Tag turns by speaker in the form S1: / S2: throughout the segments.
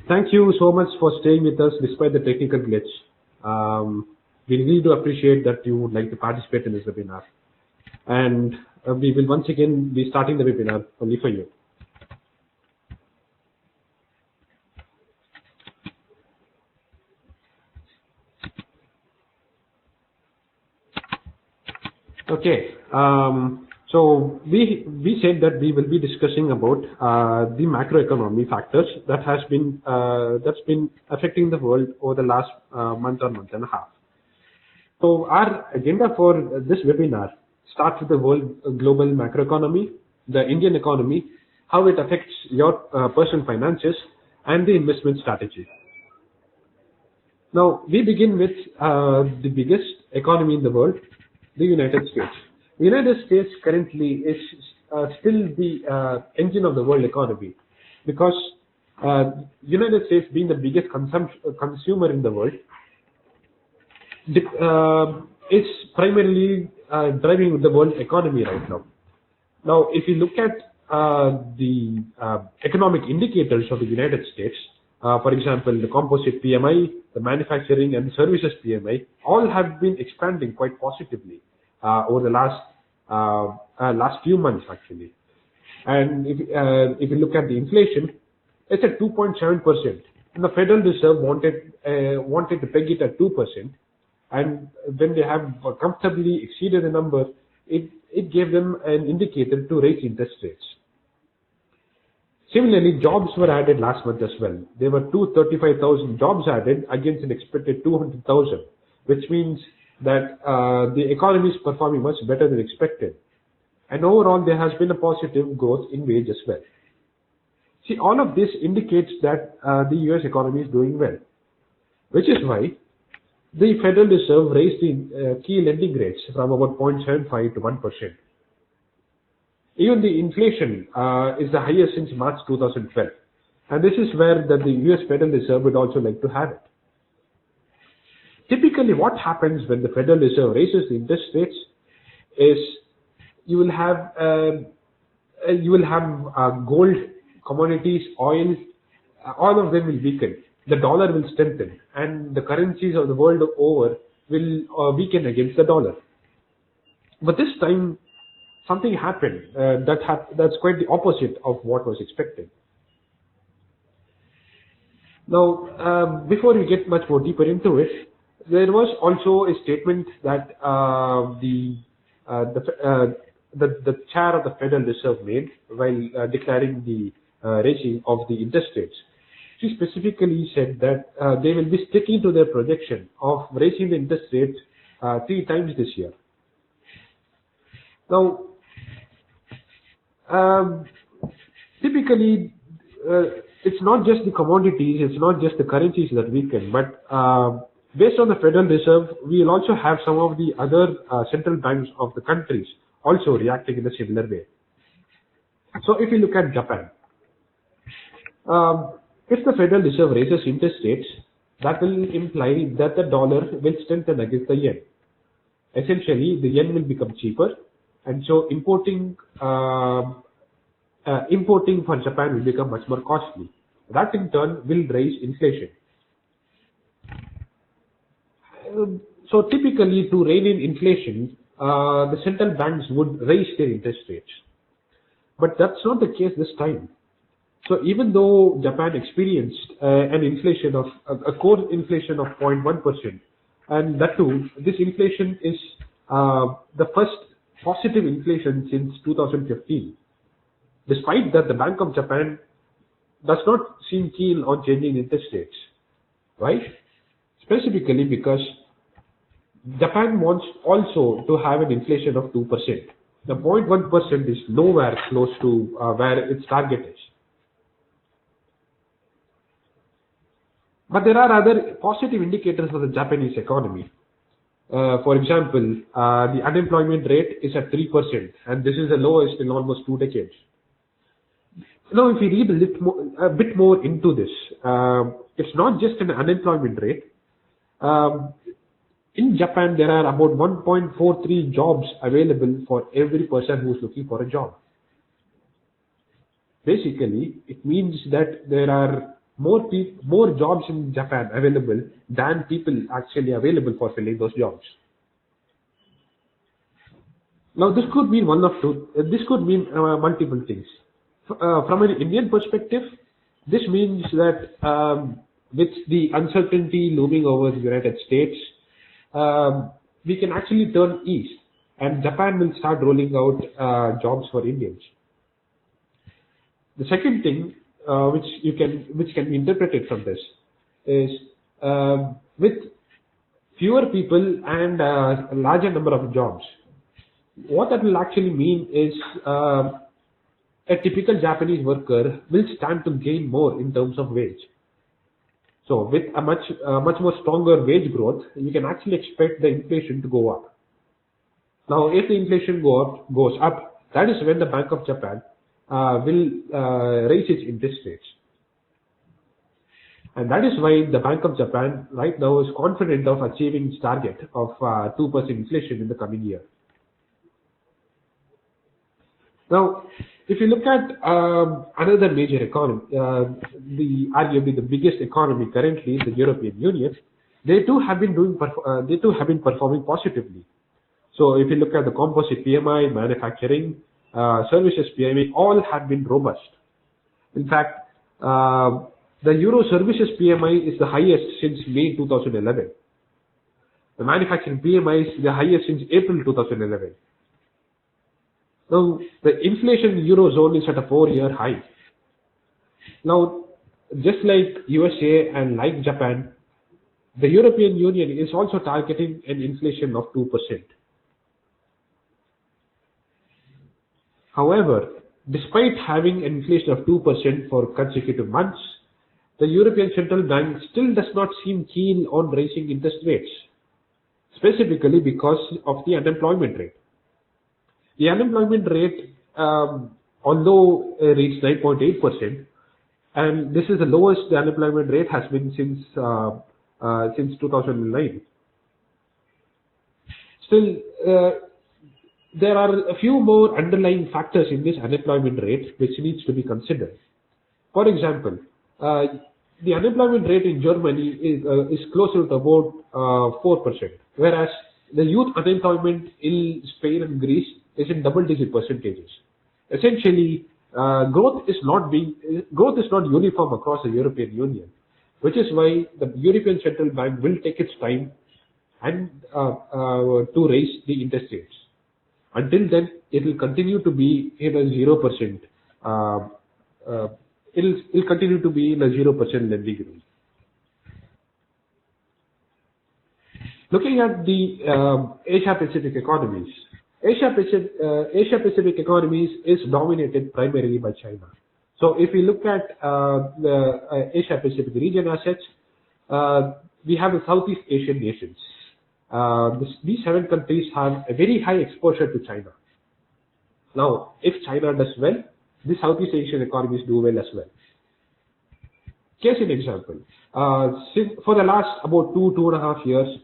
S1: Thank you so much for staying with us despite the technical glitch. We really do appreciate that you would like to participate in this webinar. And we will once again be starting the webinar only for you. Okay. So we said that we will be discussing about the macroeconomy factors that's been affecting the world over the last month or month and a half. So our agenda for this webinar starts with the world global macroeconomy, the Indian economy, how it affects your personal finances, and the investment strategy. Now we begin with the biggest economy in the world, the United States. The United States currently is still the engine of the world economy because United States being the biggest consumer in the world is primarily driving the world economy right now. Now, if you look at the economic indicators of the United States, for example, the composite PMI, the manufacturing and services PMI, all have been expanding quite positively over the last few months actually. And if you look at the inflation, it's at 2.7%. And the Federal Reserve wanted to peg it at 2%. And when they have comfortably exceeded the number, it gave them an indicator to raise interest rates. Similarly, jobs were added last month as well. There were 235,000 jobs added against an expected 200,000, which means that the economy is performing much better than expected. And overall, there has been a positive growth in wage as well. See, all of this indicates that the US economy is doing well, which is why the Federal Reserve raised the key lending rates from about 0.75 to 1%. Even the inflation is the highest since March 2012. And this is where the US Federal Reserve would also like to have it. Typically, what happens when the Federal Reserve raises the interest rates is you will have gold, commodities, oil, all of them will weaken. The dollar will strengthen, and the currencies of the world over will weaken against the dollar. But this time, something happened that's quite the opposite of what was expected. Now, before we get much more deeper into it, there was also a statement that the chair of the Federal Reserve made while declaring the raising of the interest rates. She specifically said that they will be sticking to their projection of raising the interest rate 3 times this year. Now, typically, it's not just the commodities, it's not just the currencies that weaken, but based on the Federal Reserve, we will also have some of the other central banks of the countries also reacting in a similar way. So if you look at Japan, if the Federal Reserve raises interest rates, that will imply that the dollar will strengthen against the yen. Essentially, the yen will become cheaper, and so importing for Japan will become much more costly. That in turn will raise inflation. So typically, to rein in inflation, the central banks would raise their interest rates. But that's not the case this time. So even though Japan experienced an inflation of a core inflation of 0.1%, and that too, this inflation is the first positive inflation since 2015. Despite that, the Bank of Japan does not seem keen on changing interest rates. Why? Specifically because Japan wants also to have an inflation of 2%. The 0.1% is nowhere close to where its target is. But there are other positive indicators for the Japanese economy. For example, the unemployment rate is at 3%, and this is the lowest in almost 2 decades. Now, if we read a bit more into this, it's not just an unemployment rate. In Japan, there are about 1.43 jobs available for every person who is looking for a job. Basically, it means that there are more jobs in Japan available than people actually available for filling those jobs. Now, this could mean one of two. This could mean multiple things. From an Indian perspective, this means that with the uncertainty looming over the United States, we can actually turn east, and Japan will start rolling out jobs for Indians. The second thing, which can be interpreted from this, is with fewer people and a larger number of jobs. What that will actually mean is a typical Japanese worker will stand to gain more in terms of wage. So with a much more stronger wage growth, you can actually expect the inflation to go up. Now, if the inflation goes up, that is when the Bank of Japan will raise its interest rates. And that is why the Bank of Japan right now is confident of achieving its target of 2% inflation in the coming year. Now, if you look at another major economy, arguably the biggest economy currently, the European Union, they too have been performing positively. So, if you look at the composite PMI, manufacturing, services PMI, all have been robust. In fact, the Euro services PMI is the highest since May 2011. The manufacturing PMI is the highest since April 2011. Now, the inflation in Eurozone is at a 4-year high. Now, just like USA and like Japan, the European Union is also targeting an inflation of 2%. However, despite having an inflation of 2% for consecutive months, the European Central Bank still does not seem keen on raising interest rates, specifically because of the unemployment rate. The unemployment rate, although reached 9.8%, and this is the lowest the unemployment rate has been since 2009. Still, there are a few more underlying factors in this unemployment rate which needs to be considered. For example, the unemployment rate in Germany is closer to about 4%, whereas the youth unemployment in Spain and Greece is in double-digit percentages. Essentially, growth is not uniform across the European Union, which is why the European Central Bank will take its time and to raise the interest rates. Until then, it will continue to be in a 0%. It'll continue to be in a 0% lending rate. Looking at the Asia-Pacific economies, Asia-Pacific economies is dominated primarily by China. So if we look at the Asia-Pacific region assets, we have the Southeast Asian nations. These 7 countries have a very high exposure to China. Now, if China does well, the Southeast Asian economies do well as well. Case in example, for the last about 2.5 years,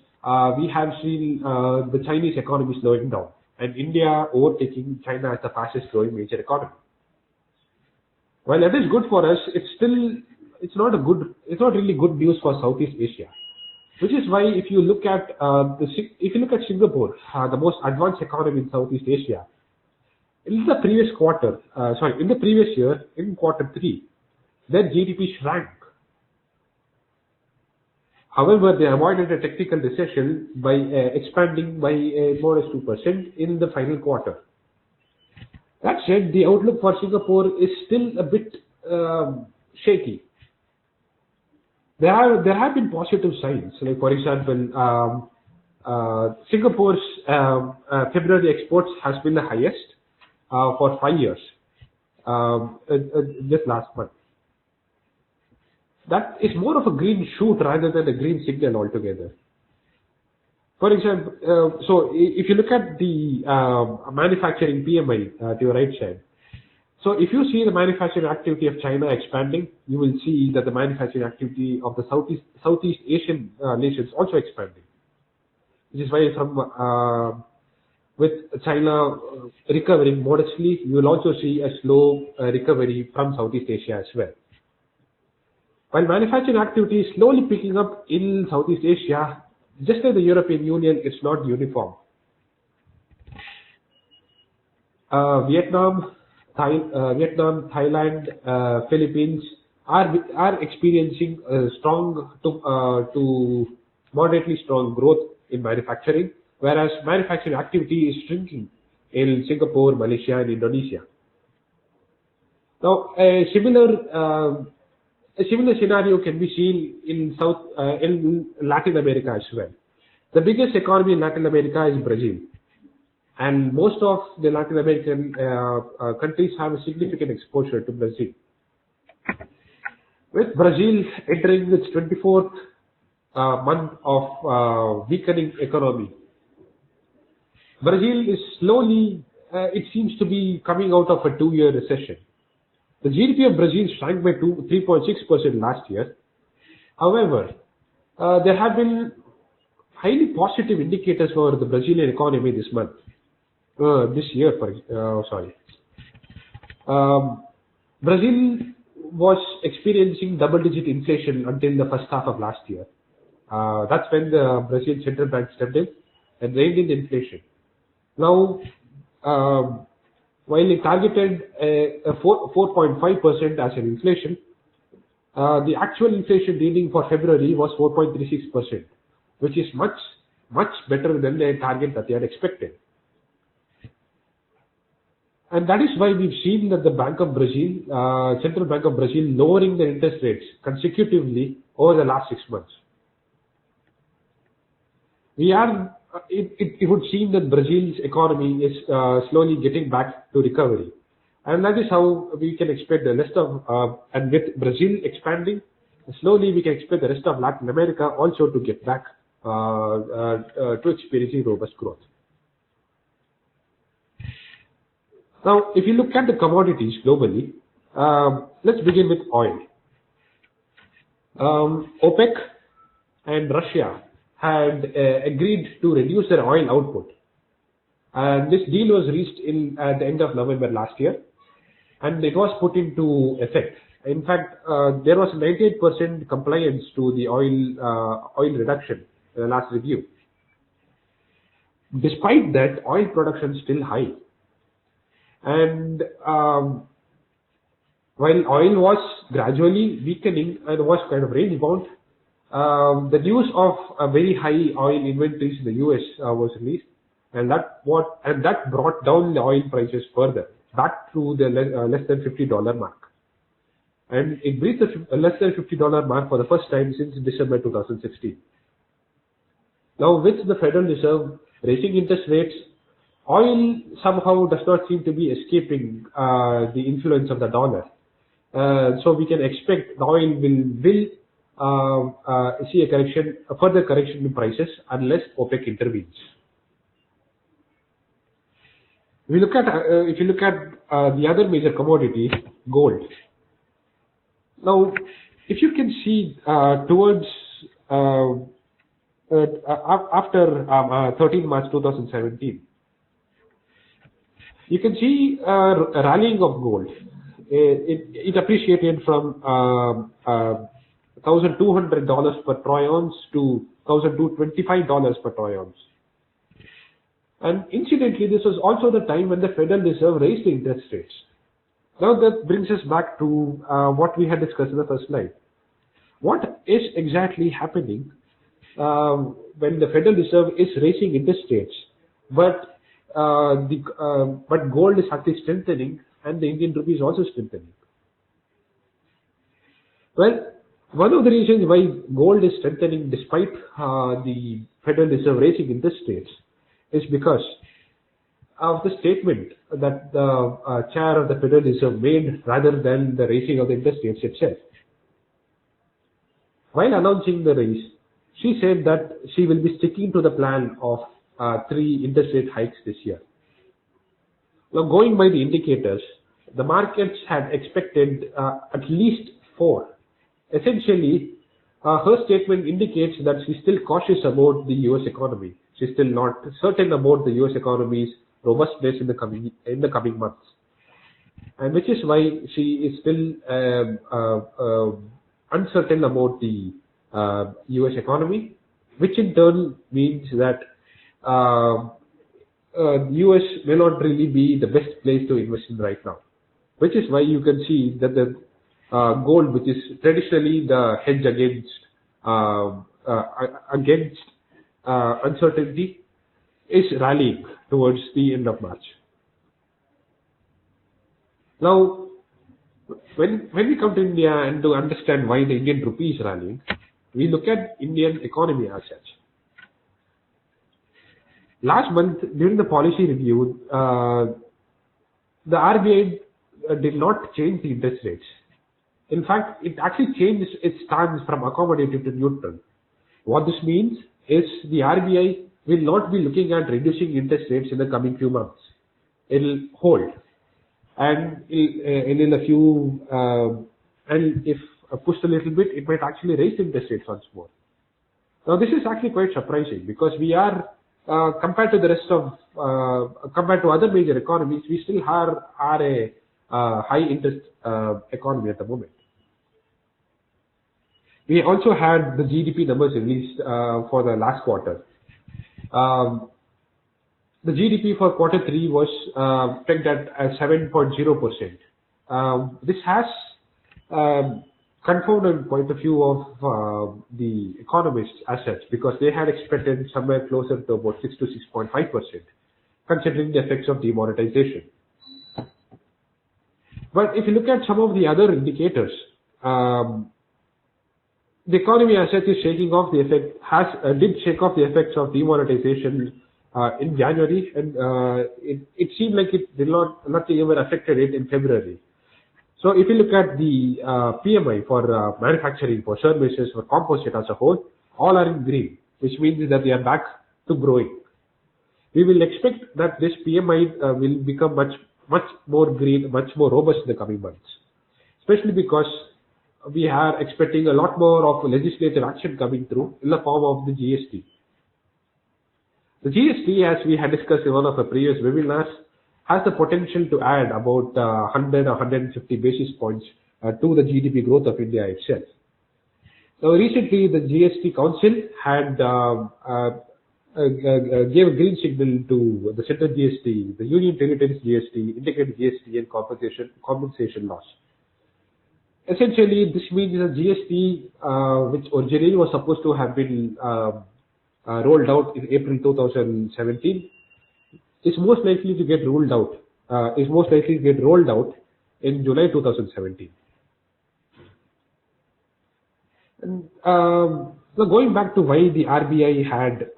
S1: we have seen the Chinese economy slowing down, and India overtaking China as the fastest growing major economy. While that is good for us, it's not really good news for Southeast Asia. Which is why if you look at Singapore, the most advanced economy in Southeast Asia, in the previous year, in Q3, their GDP shrank. However, they avoided a technical recession by expanding by a modest 2% in the final quarter. That said, the outlook for Singapore is still a bit shaky. There have been positive signs, like for example, Singapore's February exports has been the highest for 5 years, just last month. That is more of a green shoot rather than a green signal altogether. For example, so if you look at the manufacturing PMI to your right side, so if you see the manufacturing activity of China expanding, you will see that the manufacturing activity of the Southeast Asian nations also expanding. Which is why with China recovering modestly, you will also see a slow recovery from Southeast Asia as well. While manufacturing activity is slowly picking up in Southeast Asia, just like the European Union, it's not uniform. Vietnam, Thailand, Philippines are experiencing strong to moderately strong growth in manufacturing, whereas manufacturing activity is shrinking in Singapore, Malaysia, and Indonesia. Now, a similar scenario can be seen in Latin America as well. The biggest economy in Latin America is Brazil, and most of the Latin American countries have a significant exposure to Brazil. With Brazil entering its 24th month of weakening economy, Brazil is slowly, it seems to be coming out of a 2-year recession. The GDP of Brazil shrank by 3.6% last year. However, there have been highly positive indicators for the Brazilian economy this year. Brazil was experiencing double-digit inflation until the first half of last year. That's when the Brazilian central bank stepped in and reined in inflation. Now, while it targeted a 4.5% as an inflation, the actual inflation reading for February was 4.36%, which is much better than the target that they had expected. And that is why we've seen that the Central Bank of Brazil, lowering their interest rates consecutively over the last 6 months. It would seem that Brazil's economy is slowly getting back to recovery. And that is how we can expect the rest of, and with Brazil expanding, slowly we can expect the rest of Latin America also to get back to experiencing robust growth. Now, if you look at the commodities globally, let's begin with oil. OPEC and Russia had agreed to reduce their oil output. And this deal was reached at the end of November last year, and it was put into effect. In fact, there was 98% compliance to the oil reduction in the last review. Despite that, oil production is still high. And while oil was gradually weakening and was kind of range bound, the news of very high oil inventories in the US was released, and that brought down the oil prices further back to the less than $50 mark. And it breached the less than $50 mark for the first time since December 2016. Now, with the Federal Reserve raising interest rates, oil somehow does not seem to be escaping the influence of the dollar. So we can expect the oil will see a further correction in prices unless OPEC intervenes. If you look at the other major commodity, gold. Now, if you can see towards after 13 March 2017, you can see a rallying of gold. It appreciated from $1,200 per troy ounce to $1,225 per troy ounce. And incidentally, this was also the time when the Federal Reserve raised the interest rates. Now that brings us back to what we had discussed in the first slide. What is exactly happening when the Federal Reserve is raising interest rates, but gold is actually strengthening and the Indian rupee is also strengthening? Well, one of the reasons why gold is strengthening despite the Federal Reserve raising interest rates is because of the statement that the chair of the Federal Reserve made rather than the raising of the interest rates itself. While announcing the raise, she said that she will be sticking to the plan of 3 interest rate hikes this year. Now, going by the indicators, the markets had expected at least 4. Essentially, her statement indicates that she's still cautious about the US economy. She's still not certain about the US economy's robustness in the coming months, and which is why she is still uncertain about the US economy, which in turn means that US may not really be the best place to invest in right now, which is why you can see that the gold, which is traditionally the hedge against uncertainty, is rallying towards the end of March. Now, when we come to India and to understand why the Indian rupee is rallying, we look at Indian economy as such. Last month, during the policy review, the RBI did not change the interest rates. In fact, it actually changed its stance from accommodative to neutral. What this means is the RBI will not be looking at reducing interest rates in the coming few months. It will hold. And in a few, and if pushed a little bit, it might actually raise interest rates once more. Now, this is actually quite surprising because we are, compared to the rest of, compared to other major economies, we still are a high interest economy at the moment. We also had the GDP numbers released for the last quarter. The GDP for quarter 3 was pegged at 7.0%. This has confounded quite a few of the economists as such, because they had expected somewhere closer to about 6 to 6.5%, considering the effects of demonetization. But if you look at some of the other indicators, the economy as such is shaking off the effect, did shake off the effects of demonetization in January, and it seemed like it did nothing ever affected it in February. So if you look at the PMI for manufacturing, for services, for composite as a whole, all are in green, which means that they are back to growing. We will expect that this PMI will become much more green, much more robust in the coming months, especially because we are expecting a lot more of legislative action coming through in the form of the GST. The GST, as we had discussed in one of the previous webinars, has the potential to add about 100 or 150 basis points to the GDP growth of India itself. Now, recently the GST Council had gave a green signal to the central GST, the Union Territories GST, integrated GST, and compensation laws. Essentially, this means the GST, which originally was supposed to have been rolled out in April 2017, is most likely to get rolled out. In July 2017. And so going back to why the RBI had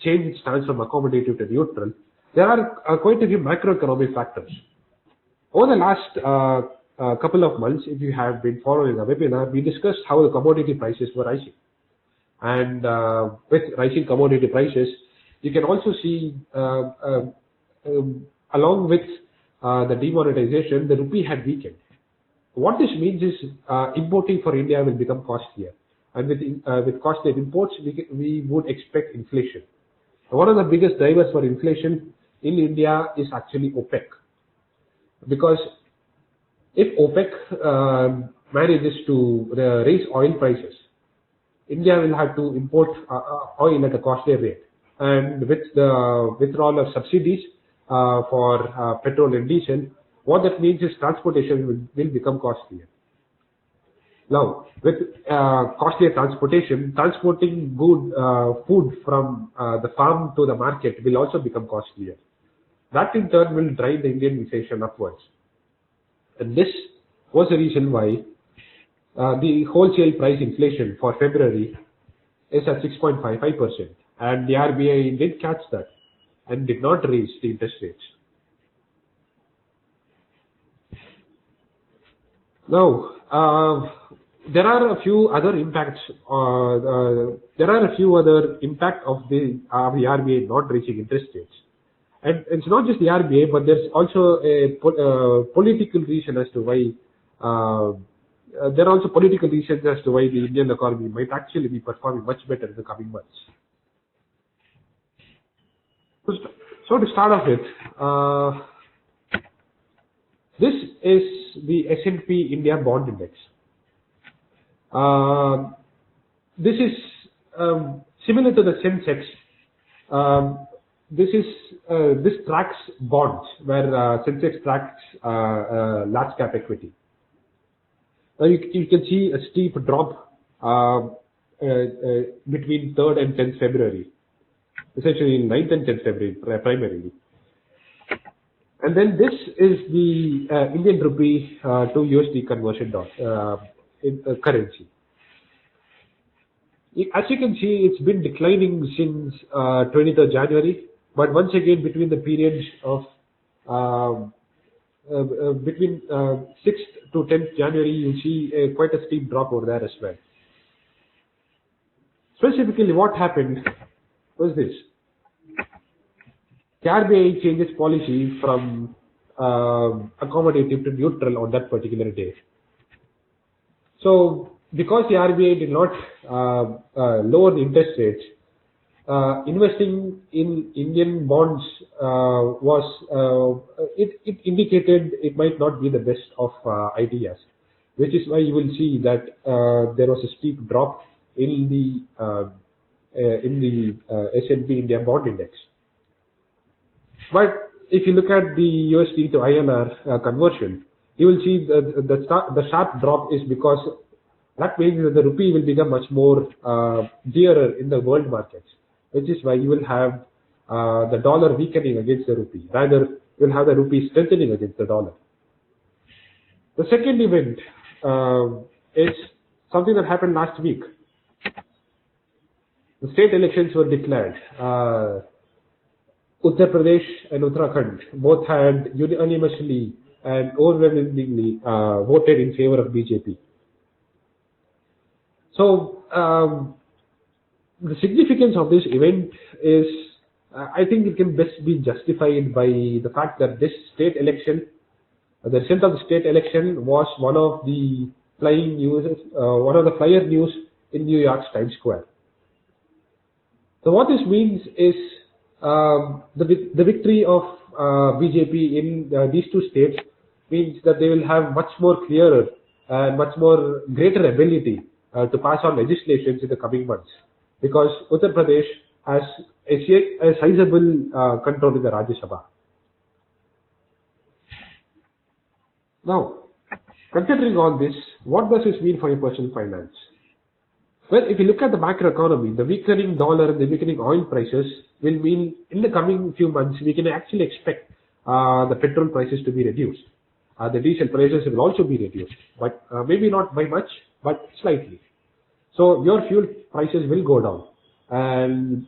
S1: changed its stance from accommodative to neutral, there are quite a few macroeconomic factors. Over the last couple of months, if you have been following the webinar, we discussed how the commodity prices were rising. And with rising commodity prices, you can also see, along with the demonetization, the rupee had weakened. What this means is importing for India will become costlier. And with costly imports, we would expect inflation. One of the biggest drivers for inflation in India is actually OPEC. Because if OPEC manages to raise oil prices, India will have to import oil at a costlier rate. And with the withdrawal of subsidies for petrol and diesel, what that means is transportation will become costlier. Now, with costlier transportation, transporting food from the farm to the market will also become costlier. That in turn will drive the Indian inflation upwards. And this was the reason why the wholesale price inflation for February is at 6.55%. And the RBI did catch that and did not raise the interest rates. Now, there are a few other impacts. There are a few other impact of the RBI not raising interest rates, and it's not just the RBI, but there's also a political reason as to why. There are also political reasons as to why the Indian economy might actually be performing much better in the coming months. So to start off with, this is the S&P India Bond Index. Uh, this is similar to the Sensex. This tracks bonds, where Sensex tracks large cap equity. Now you can see a steep drop between 3rd and 10th February, essentially 9th and 10th February primarily. And then this is the Indian rupee to USD conversion currency. As you can see, it's been declining since 23rd January, but once again between the periods of between 6th to 10th January, you see quite a steep drop over there as well. Specifically, what happened was this. The RBI changes policy from accommodative to neutral on that particular day. So, because the RBI did not lower the interest rates, investing in Indian bonds it indicated it might not be the best of ideas, which is why you will see that there was a steep drop in the S&P India bond index. But if you look at the USD to INR conversion, you will see the sharp drop is because that means that the rupee will become much more dearer in the world markets, which is why you will have the dollar weakening against the rupee. Rather, you will have the rupee strengthening against the dollar. The second event is something that happened last week. The state elections were declared. Uttar Pradesh and Uttarakhand both had unanimously and overwhelmingly voted in favor of BJP. So the significance of this event is, I think it can best be justified by the fact that this state election, the result of the state election was one of the flyer news in New York's Times Square. So what this means is the victory of BJP in these two states means that they will have much more clearer and much more greater ability to pass on legislations in the coming months, because Uttar Pradesh has a sizable control in the Rajya Sabha. Now, considering all this, what does this mean for your personal finance? Well, if you look at the macroeconomy, the weakening dollar and the weakening oil prices will mean in the coming few months we can actually expect the petrol prices to be reduced. The diesel prices will also be reduced, but maybe not by much, but slightly. So your fuel prices will go down, and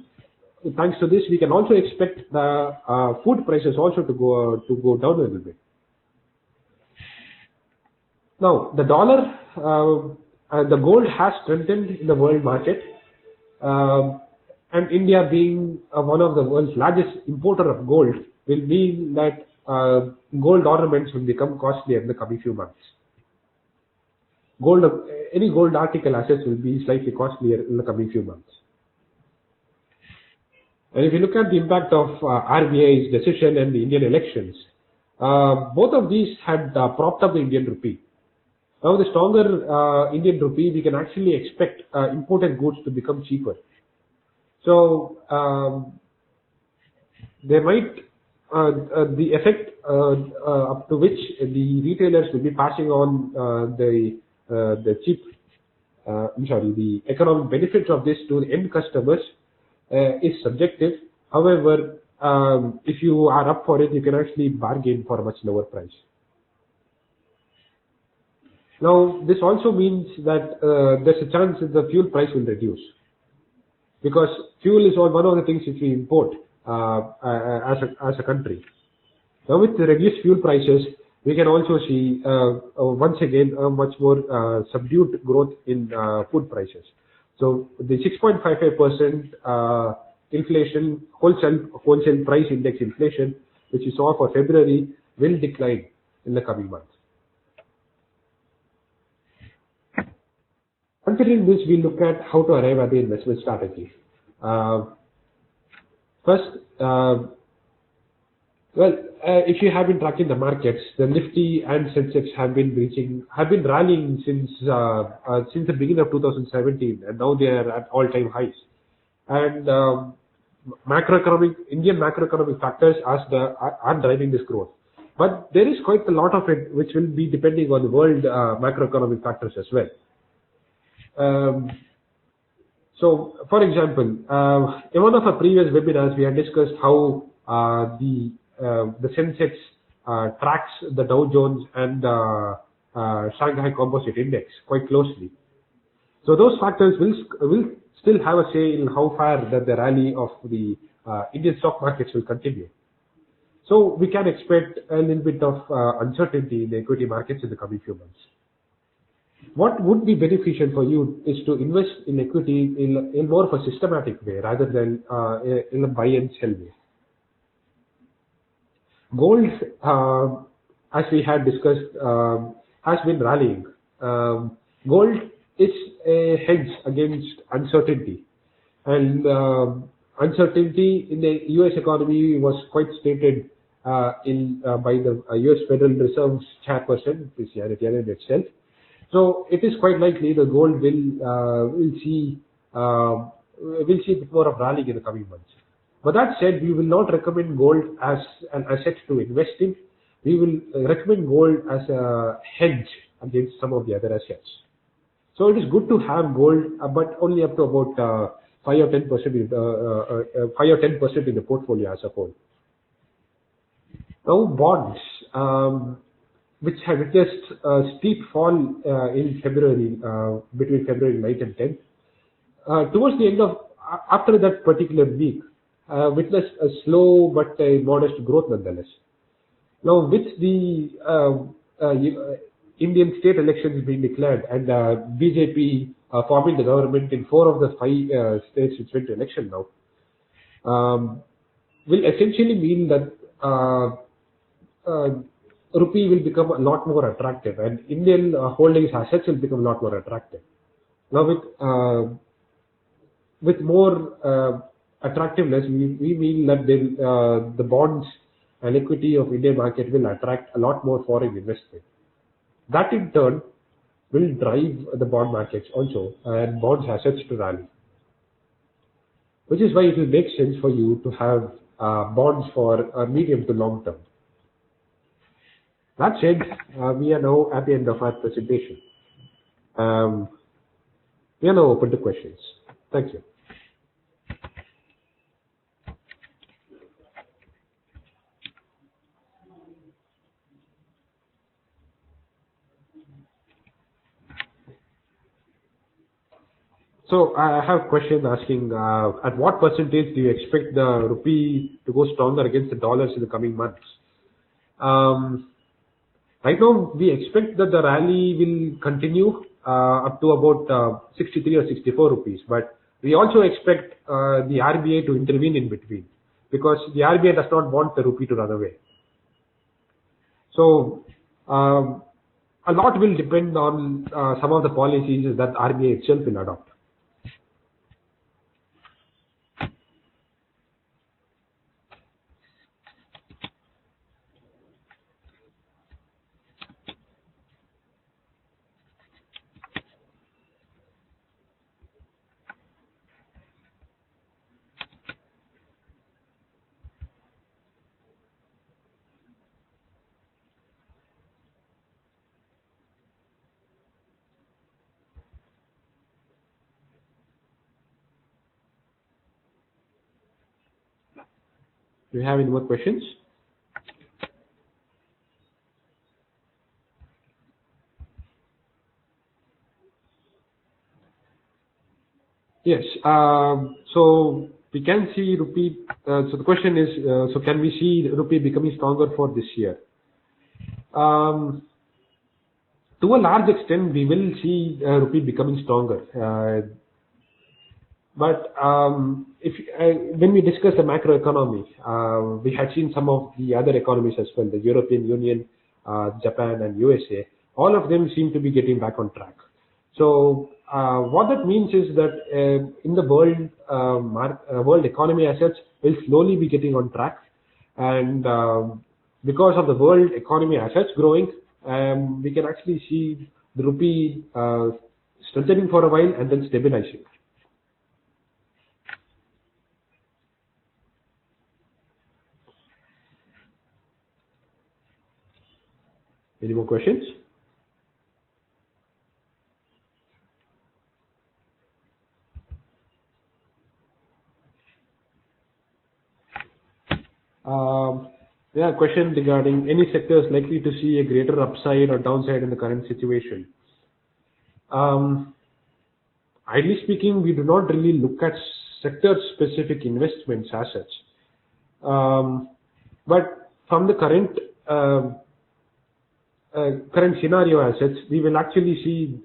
S1: thanks to this, we can also expect the food prices also to go down a little bit. Now, the dollar, the gold has strengthened in the world market, and India being one of the world's largest importer of gold will mean that gold ornaments will become costlier in the coming few months. Any gold article assets will be slightly costlier in the coming few months. And if you look at the impact of RBI's decision and the Indian elections, both of these had propped up the Indian rupee. Now, the stronger Indian rupee, we can actually expect imported goods to become cheaper. So, there might the effect up to which the retailers will be passing on the economic benefits of this to the end customers is subjective. However, if you are up for it, you can actually bargain for a much lower price. Now, this also means that there's a chance that the fuel price will reduce, because fuel is one of the things which we import as a country. Now, with the reduced fuel prices, we can also see once again a much more subdued growth in food prices. So the 6.55% inflation, wholesale price index inflation, which we saw for February, will decline in the coming months. Considering this, we look at how to arrive at the investment strategy. First, Well, if you have been tracking the markets, the Nifty and Sensex have been rallying since the beginning of 2017, and now they are at all-time highs. And Indian macroeconomic factors are driving this growth. But there is quite a lot of it which will be depending on the world macroeconomic factors as well. Um, for example, in one of our previous webinars, we had discussed how the Sensex tracks the Dow Jones and Shanghai Composite Index quite closely. So those factors will still have a say in how far the rally of the Indian stock markets will continue. So we can expect a little bit of uncertainty in the equity markets in the coming few months. What would be beneficial for you is to invest in equity in more of a systematic way rather than in a buy and sell way. Gold, as we had discussed, has been rallying. Gold is a hedge against uncertainty, and uncertainty in the U.S. economy was quite stated by the U.S. Federal Reserve's chairperson, Janet Yellen itself. So it is quite likely the gold will see a bit more of rallying in the coming months. But that said, we will not recommend gold as an asset to invest in. We will recommend gold as a hedge against some of the other assets. So it is good to have gold, but only up to about 5 or 10% in the portfolio as a whole. Now bonds, which have witnessed a steep fall in February, between February 9th and 10th. Towards the end of, after that particular week, witnessed a slow but a modest growth nonetheless. Now, with the Indian state elections being declared and BJP forming the government in 4 of the 5 states which went to election now, will essentially mean that rupee will become a lot more attractive, and Indian holdings assets will become a lot more attractive. Now, with more attractiveness, we mean that the bonds and equity of Indian market will attract a lot more foreign investment. That in turn will drive the bond markets also and bonds assets to rally. Which is why it will make sense for you to have bonds for a medium to long term. That said, we are now at the end of our presentation. We are now open to questions. Thank you. So I have a question asking, at what percentage do you expect the rupee to go stronger against the dollars in the coming months? Right now, we expect that the rally will continue up to about 63 or 64 rupees. But we also expect the RBI to intervene in between, because the RBI does not want the rupee to run away. So a lot will depend on some of the policies that RBI itself will adopt. Do you have any more questions? Yes. So we can see rupee. So the question is, so can we see rupee becoming stronger for this year? To a large extent, we will see rupee becoming stronger. But when we discuss the macroeconomy, we had seen some of the other economies as well, the European Union, Japan and USA. All of them seem to be getting back on track. So what that means is that in the world economy assets will slowly be getting on track, and because of the world economy as such growing, we can actually see the rupee strengthening for a while and then stabilizing. Any more questions? Yeah, question regarding any sectors likely to see a greater upside or downside in the current situation. Ideally speaking, we do not really look at sector-specific investments as such. But from the current scenario as such, we will actually see,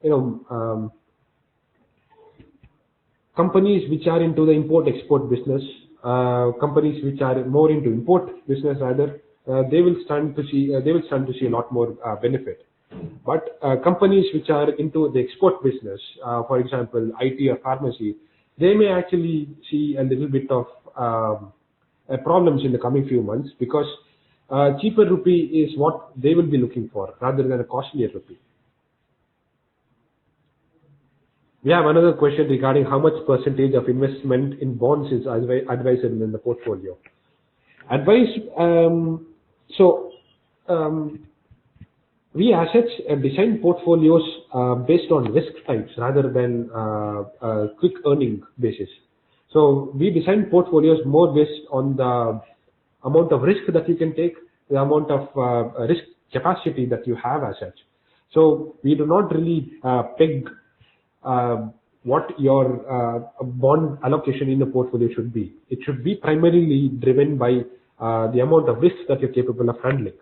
S1: you know, companies which are into the import-export business, companies which are more into import business rather, they will stand to see a lot more benefit. But companies which are into the export business, for example, IT or pharmacy, they may actually see a little bit of problems in the coming few months because cheaper rupee is what they will be looking for rather than a costlier rupee. We have another question regarding how much percentage of investment in bonds is advisable in the portfolio. So we as such design portfolios based on risk types rather than quick earning basis. So we design portfolios more based on the amount of risk that you can take, the amount of risk capacity that you have as such. So we do not really peg what your bond allocation in the portfolio should be. It should be primarily driven by the amount of risk that you're capable of handling.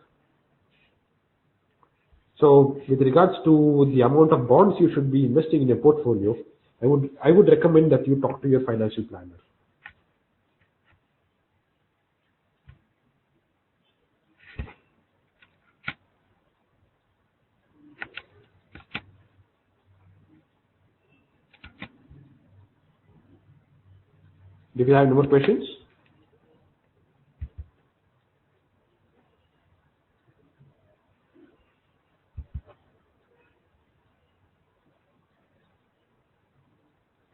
S1: So with regards to the amount of bonds you should be investing in your portfolio, I would recommend that you talk to your financial planner. Do you have any more questions?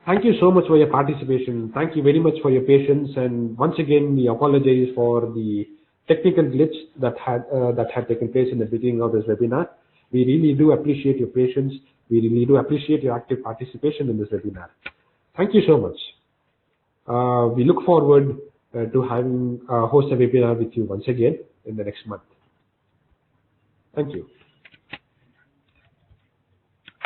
S1: Thank you so much for your participation. Thank you very much for your patience. And once again, we apologize for the technical glitch that had taken place in the beginning of this webinar. We really do appreciate your patience. We really do appreciate your active participation in this webinar. Thank you so much. We look forward to having host a webinar with you once again in the next month. Thank you.